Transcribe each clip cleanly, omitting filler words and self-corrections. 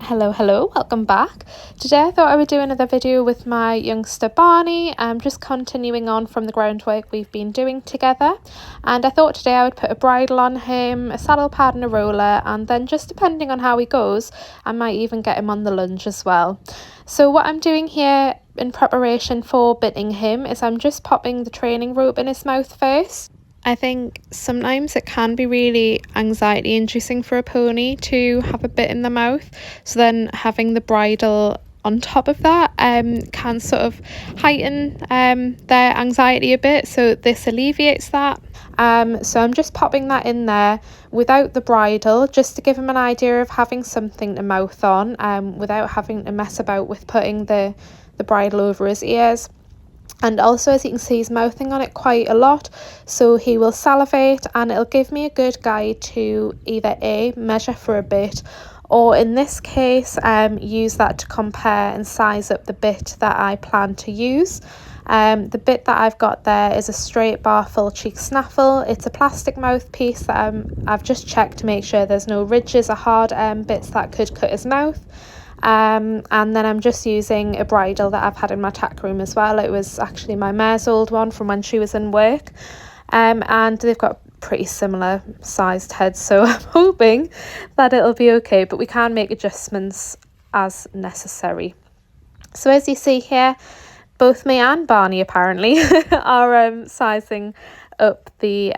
Hello, welcome back. Today I thought I would do another video with my youngster Barney. I'm just continuing on from the groundwork we've been doing together, and I thought today I would put a bridle on him, a saddle pad and a roller, and then just depending on how he goes I might even get him on the lunge as well. So what I'm doing here in preparation for bitting him is I'm just popping the training rope in his mouth first. I think sometimes it can be really anxiety inducing for a pony to have a bit in the mouth, so then having the bridle on top of that can sort of heighten their anxiety a bit, so this alleviates that. So I'm just popping that in there without the bridle, just to give him an idea of having something to mouth on, without having to mess about with putting the bridle over his ears. And also, as you can see, he's mouthing on it quite a lot, so he will salivate, and it'll give me a good guide to either A, measure for a bit, or in this case use that to compare and size up the bit that I plan to use. The bit that I've got there is a straight bar full cheek snaffle. It's a plastic mouthpiece that I've just checked to make sure there's no ridges or hard bits that could cut his mouth. And then I'm just using a bridle that I've had in my tack room as well. It was actually my mare's old one from when she was in work, and they've got pretty similar sized heads, so I'm hoping that it'll be okay, but we can make adjustments as necessary. So as you see here, both me and Barney apparently are sizing up the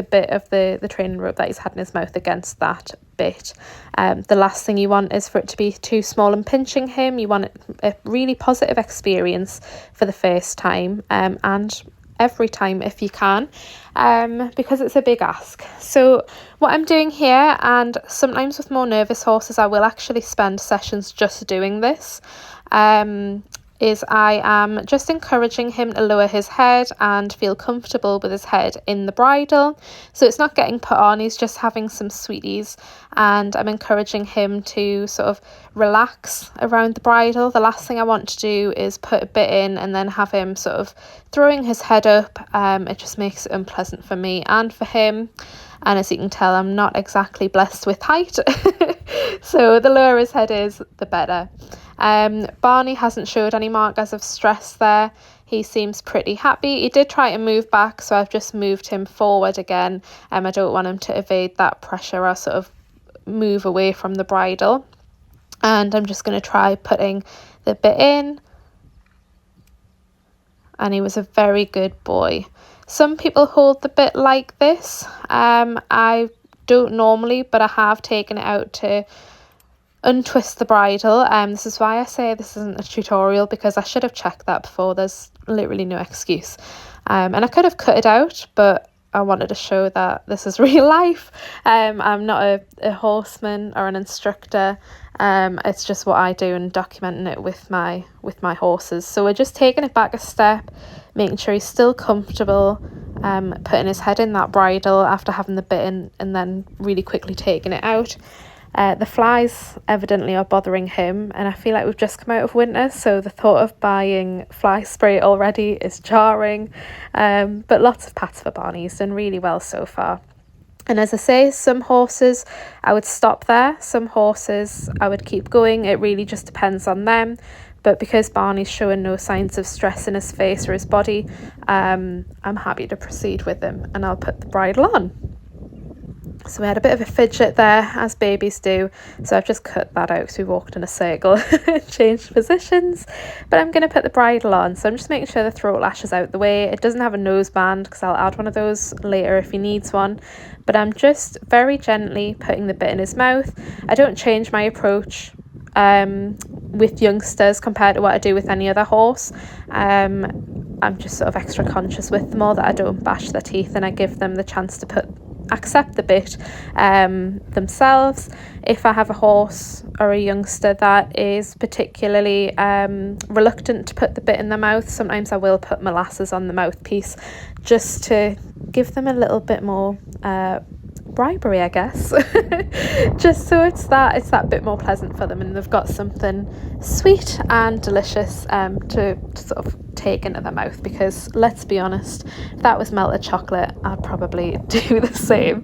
bit of the training rope that he's had in his mouth against that bit. The last thing you want is for it to be too small and pinching him. You want a really positive experience for the first time, and every time if you can, because it's a big ask. So what I'm doing here, and sometimes with more nervous horses I will actually spend sessions just doing this, is I am just encouraging him to lower his head and feel comfortable with his head in the bridle. So it's not getting put on, he's just having some sweeties, and I'm encouraging him to sort of relax around the bridle. The last thing I want to do is put a bit in and then have him sort of throwing his head up. It just makes it unpleasant for me and for him. And as you can tell, I'm not exactly blessed with height, so the lower his head is, the better. Barney hasn't showed any markers of stress there. He seems pretty happy. He did try to move back, so I've just moved him forward again. I don't want him to evade that pressure or sort of move away from the bridle. And I'm just going to try putting the bit in. And he was a very good boy. Some people hold the bit like this. I don't normally, but I have taken it out to untwist the bridle. This is why I say this isn't a tutorial, because I should have checked that before. There's literally no excuse. And I could have cut it out, but I wanted to show that this is real life. I'm not a horseman or an instructor. It's just what I do and documenting it with my horses. So we're just taking it back a step, making sure he's still comfortable, putting his head in that bridle after having the bit in, and then really quickly taking it out. The flies evidently are bothering him, and I feel like we've just come out of winter, so the thought of buying fly spray already is jarring. But lots of pats for Barney. He's done really well so far. And as I say, some horses I would stop there, some horses I would keep going. It really just depends on them. But because Barney's showing no signs of stress in his face or his body, I'm happy to proceed with him, and I'll put the bridle on. So we had a bit of a fidget there, as babies do, so I've just cut that out because we walked in a circle and changed positions. But I'm going to put the bridle on, so I'm just making sure the throat lash is out the way. It doesn't have a noseband because I'll add one of those later if he needs one, but I'm just very gently putting the bit in his mouth. I don't change my approach with youngsters compared to what I do with any other horse. I'm just sort of extra conscious with them all that I don't bash their teeth, and I give them the chance to accept the bit themselves. If I have a horse or a youngster that is particularly reluctant to put the bit in their mouth, sometimes I will put molasses on the mouthpiece just to give them a little bit more bribery, I guess. Just so it's that bit more pleasant for them, and they've got something sweet and delicious to sort of take into their mouth, because let's be honest, if that was melted chocolate, I'd probably do the same.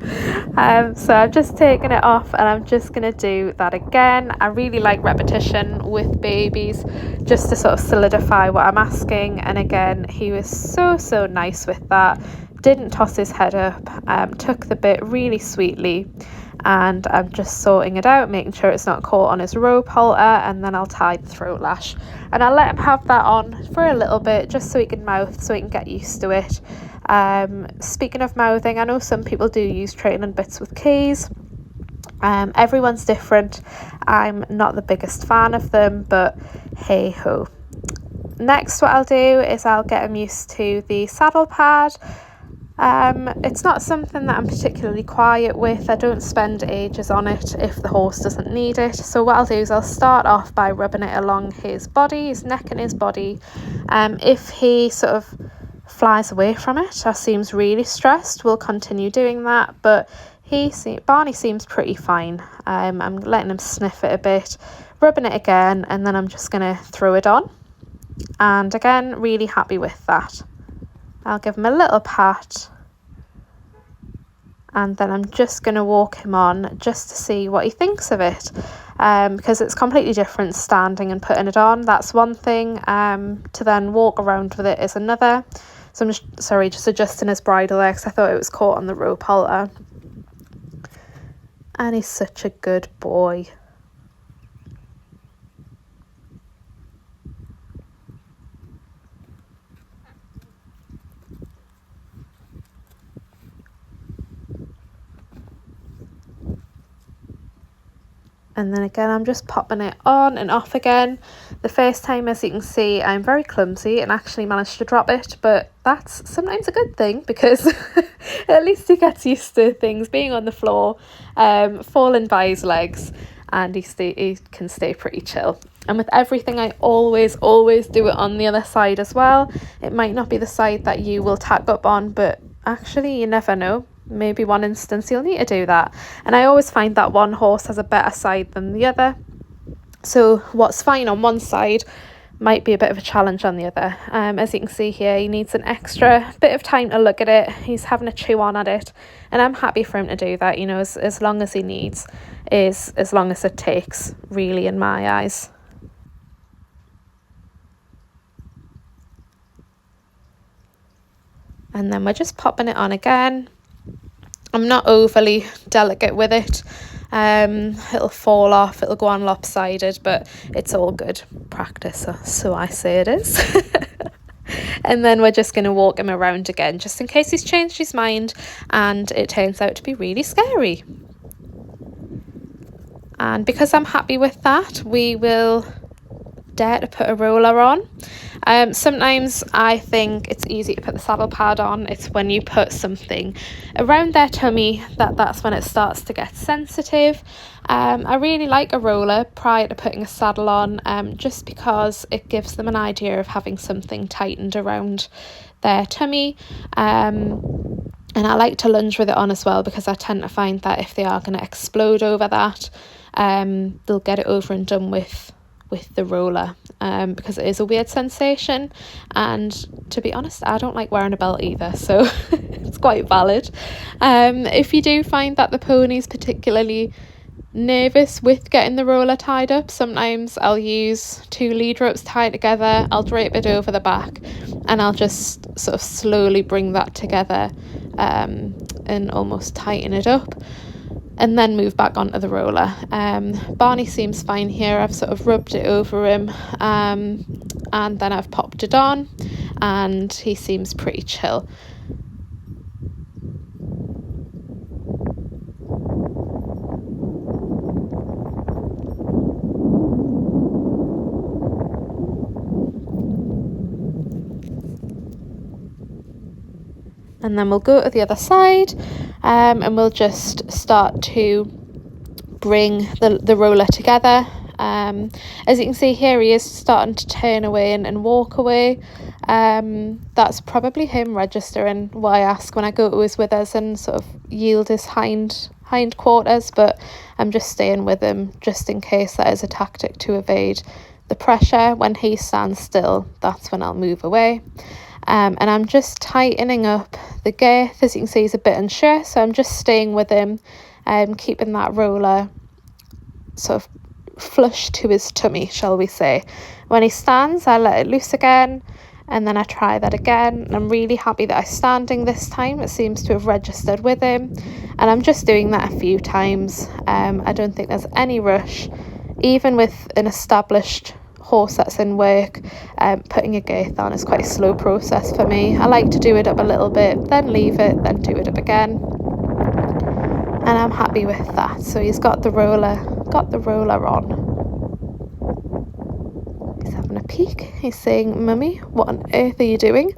So I've just taken it off, and I'm just going to do that again. I really like repetition with babies, just to sort of solidify what I'm asking. And again, he was so nice with that, didn't toss his head up, took the bit really sweetly, and I'm just sorting it out, making sure it's not caught on his rope halter, and then I'll tie the throat lash, and I'll let him have that on for a little bit, just so he can mouth, so he can get used to it. Speaking of mouthing, I know some people do use trailing bits with keys. Everyone's different. I'm not the biggest fan of them, but hey ho. Next, what I'll do is I'll get him used to the saddle pad. It's not something that I'm particularly quiet with. I don't spend ages on it if the horse doesn't need it. So what I'll do is I'll start off by rubbing it along his body, his neck and his body. If he sort of flies away from it or seems really stressed, we'll continue doing that, but Barney seems pretty fine. I'm letting him sniff it a bit, rubbing it again, and then I'm just going to throw it on. And again, really happy with that. I'll give him a little pat, and then I'm just going to walk him on just to see what he thinks of it, because it's completely different standing and putting it on. That's one thing, to then walk around with it is another. So I'm just adjusting his bridle there, because I thought it was caught on the rope halter. And he's such a good boy. And then again, I'm just popping it on and off again. The first time, as you can see, I'm very clumsy and actually managed to drop it, but that's sometimes a good thing, because at least he gets used to things being on the floor, falling by his legs, and he can stay pretty chill. And with everything, I always do it on the other side as well. It might not be the side that you will tack up on, but actually you never know. Maybe one instance you'll need to do that. And I always find that one horse has a better side than the other. So what's fine on one side might be a bit of a challenge on the other. As you can see here, he needs an extra bit of time to look at it. He's having a chew on at it. And I'm happy for him to do that, you know, as long as he needs, is as long as it takes, really, in my eyes. And then we're just popping it on again. I'm not overly delicate with it. It'll fall off, it'll go on lopsided, but it's all good practice, so I say it is. And then we're just going to walk him around again, just in case he's changed his mind and it turns out to be really scary. And because I'm happy with that, we will dare to put a roller on. Sometimes I think it's easy to put the saddle pad on. It's when you put something around their tummy that's when it starts to get sensitive. I really like a roller prior to putting a saddle on, just because it gives them an idea of having something tightened around their tummy. And I like to lunge with it on as well, because I tend to find that if they are going to explode over that, they'll get it over and done with the roller, because it is a weird sensation, and to be honest, I don't like wearing a belt either, so it's quite valid. If you do find that the pony's particularly nervous with getting the roller tied up, sometimes I'll use 2 lead ropes tied together, I'll drape it over the back, and I'll just sort of slowly bring that together, and almost tighten it up, and then move back onto the roller. Barney seems fine here. I've sort of rubbed it over him, and then I've popped it on, and he seems pretty chill. And then we'll go to the other side, and we'll just start to bring the roller together, As you can see here, he is starting to turn away and walk away. That's probably him registering what I ask when I go to his withers and sort of yield his hind quarters, but I'm just staying with him just in case that is a tactic to evade the pressure. When he stands still, that's when I'll move away. And I'm just tightening up the girth. As you can see, he's a bit unsure, so I'm just staying with him, keeping that roller sort of flush to his tummy, shall we say. When he stands, I let it loose again, and then I try that again, and I'm really happy that I'm standing this time. It seems to have registered with him, and I'm just doing that a few times. I don't think there's any rush, even with an established horse that's in work. Putting a girth on is quite a slow process for me. I like to do it up a little bit, then leave it, then do it up again, and I'm happy with that. So he's got the roller on. He's having a peek. He's saying, "Mummy, what on earth are you doing?"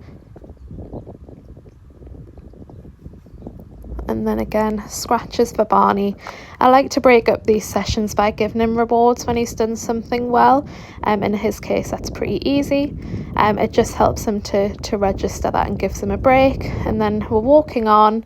And then again, scratches for Barney. I like to break up these sessions by giving him rewards when he's done something well. In his case, that's pretty easy. It just helps him to register that and gives him a break. And then we're walking on.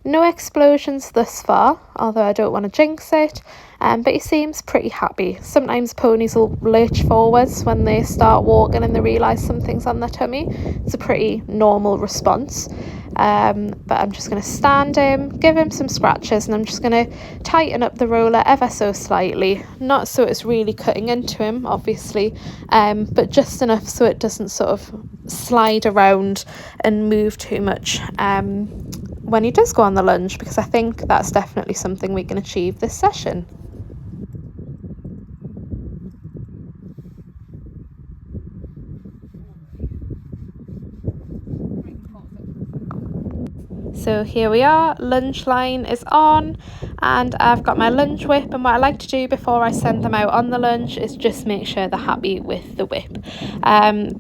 No explosions thus far, although I don't want to jinx it. But he seems pretty happy. Sometimes ponies will lurch forwards when they start walking and they realise something's on their tummy. It's a pretty normal response. But I'm just going to stand him, give him some scratches, and I'm just going to tighten up the roller ever so slightly. Not so it's really cutting into him, obviously, but just enough so it doesn't sort of slide around and move too much when he does go on the lunge, because I think that's definitely something we can achieve this session. So here we are, lunge line is on, and I've got my lunge whip, and what I like to do before I send them out on the lunge is just make sure they're happy with the whip.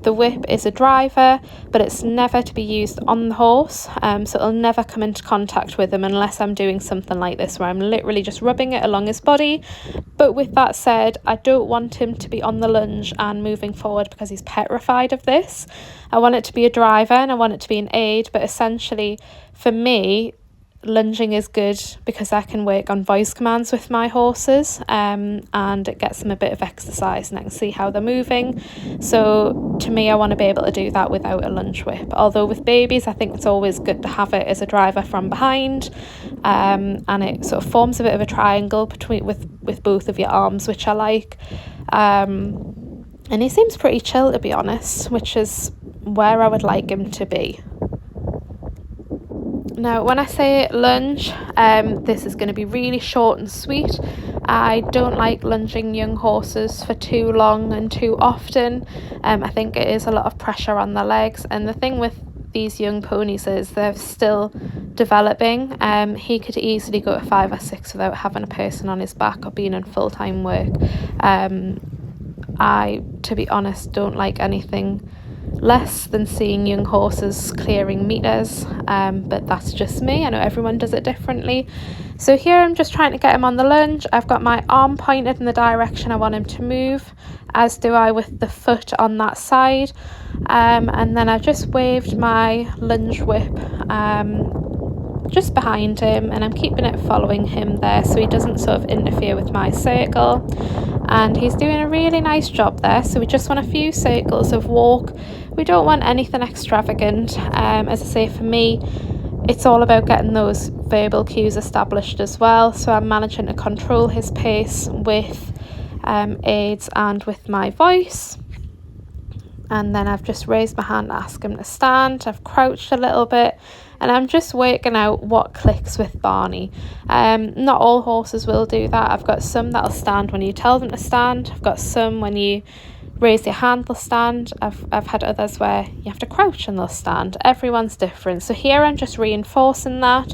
The whip is a driver, but it's never to be used on the horse, so it'll never come into contact with him unless I'm doing something like this where I'm literally just rubbing it along his body. But with that said, I don't want him to be on the lunge and moving forward because he's petrified of this. I want it to be a driver and I want it to be an aid, but essentially for me, lunging is good because I can work on voice commands with my horses, and it gets them a bit of exercise and I can see how they're moving. So to me, I want to be able to do that without a lunge whip. Although with babies, I think it's always good to have it as a driver from behind, and it sort of forms a bit of a triangle between with both of your arms, which I like. And he seems pretty chill, to be honest, which is where I would like him to be. Now, when I say lunge, this is going to be really short and sweet. I don't like lunging young horses for too long and too often. I think it is a lot of pressure on the legs. And the thing with these young ponies is they're still developing. He could easily go to 5 or 6 without having a person on his back or being in full-time work. I, to be honest, don't like anything less than seeing young horses clearing meters, but that's just me. I know everyone does it differently. So here I'm just trying to get him on the lunge. I've got my arm pointed in the direction I want him to move, as do I with the foot on that side, and then I've just waved my lunge whip just behind him, and I'm keeping it following him there so he doesn't sort of interfere with my circle. And he's doing a really nice job there. So we just want a few circles of walk. We don't want anything extravagant. As I say, for me, it's all about getting those verbal cues established as well. So I'm managing to control his pace with aids and with my voice. And then I've just raised my hand to ask him to stand. I've crouched a little bit, and I'm just working out what clicks with Barney. Not all horses will do that. I've got some that'll stand when you tell them to stand. I've got some when you raise your hand, they'll stand. I've had others where you have to crouch and they'll stand. Everyone's different. So here I'm just reinforcing that.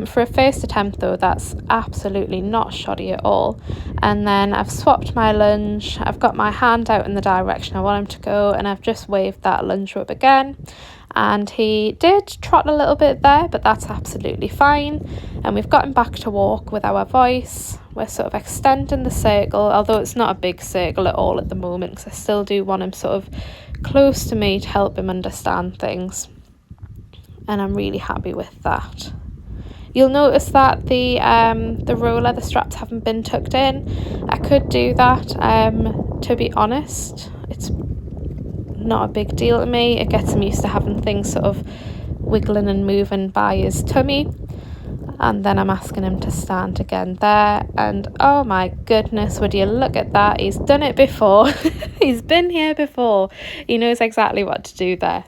For a first attempt though, that's absolutely not shoddy at all. And then I've swapped my lunge. I've got my hand out in the direction I want him to go, and I've just waved that lunge whip again. and he did trot a little bit there, but that's absolutely fine. And we've got him back to walk with our voice. We're sort of extending the circle, although it's not a big circle at all at the moment, because I still do want him sort of close to me to help him understand things, and I'm really happy with that. You'll notice that the roller, the straps haven't been tucked in. I could do that. To be honest, it's not a big deal to me. It gets him used to having things sort of wiggling and moving by his tummy. And then I'm asking him to stand again there, and oh my goodness, would you look at that, he's done it before. He's been here before. He knows exactly what to do there,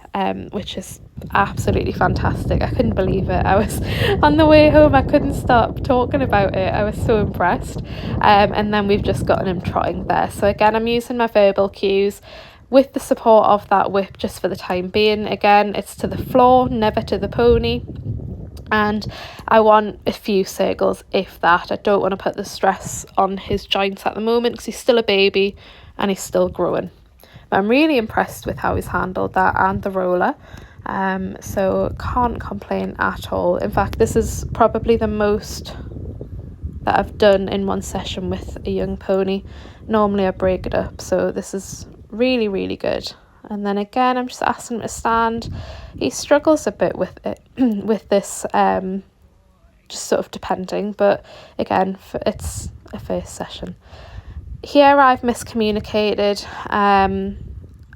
which is absolutely fantastic. I couldn't believe it. I was on the way home, I couldn't stop talking about it. I was so impressed. And then we've just gotten him trotting there. So again, I'm using my verbal cues with the support of that whip just for the time being. Again, it's to the floor, never to the pony. And I want a few circles, if that. I don't want to put the stress on his joints at the moment, because he's still a baby and he's still growing. But I'm really impressed with how he's handled that and the roller. So can't complain at all. In fact, this is probably the most that I've done in one session with a young pony. Normally I break it up, so this is really, really good. And then again, I'm just asking him to stand. He struggles a bit with it, with this, just sort of depending. But again, it's a first session. Here I've miscommunicated.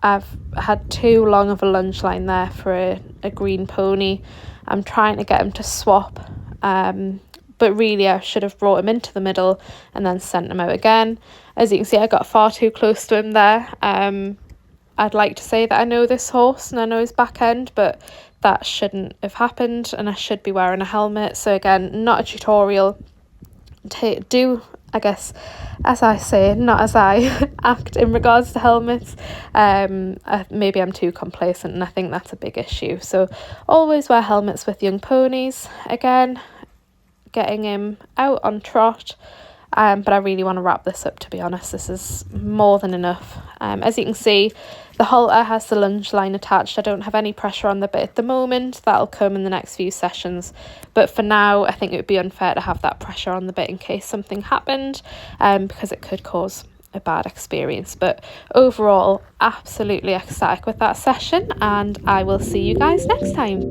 I've had too long of a lunge line there for a green pony. I'm trying to get him to swap. But really I should have brought him into the middle and then sent him out again. As you can see, I got far too close to him there. I'd like to say that I know this horse and I know his back end, but that shouldn't have happened, and I should be wearing a helmet. So again, not a tutorial. Do, I guess, as I say, not as I act in regards to helmets. Maybe I'm too complacent, and I think that's a big issue. So always wear helmets with young ponies. Again, getting him out on trot. But I really want to wrap this up, to be honest. This is more than enough. As you can see, the halter has the lunge line attached. I don't have any pressure on the bit at the moment. That'll come in the next few sessions. But for now, I think it would be unfair to have that pressure on the bit in case something happened, because it could cause a bad experience. But overall, absolutely ecstatic with that session, and I will see you guys next time.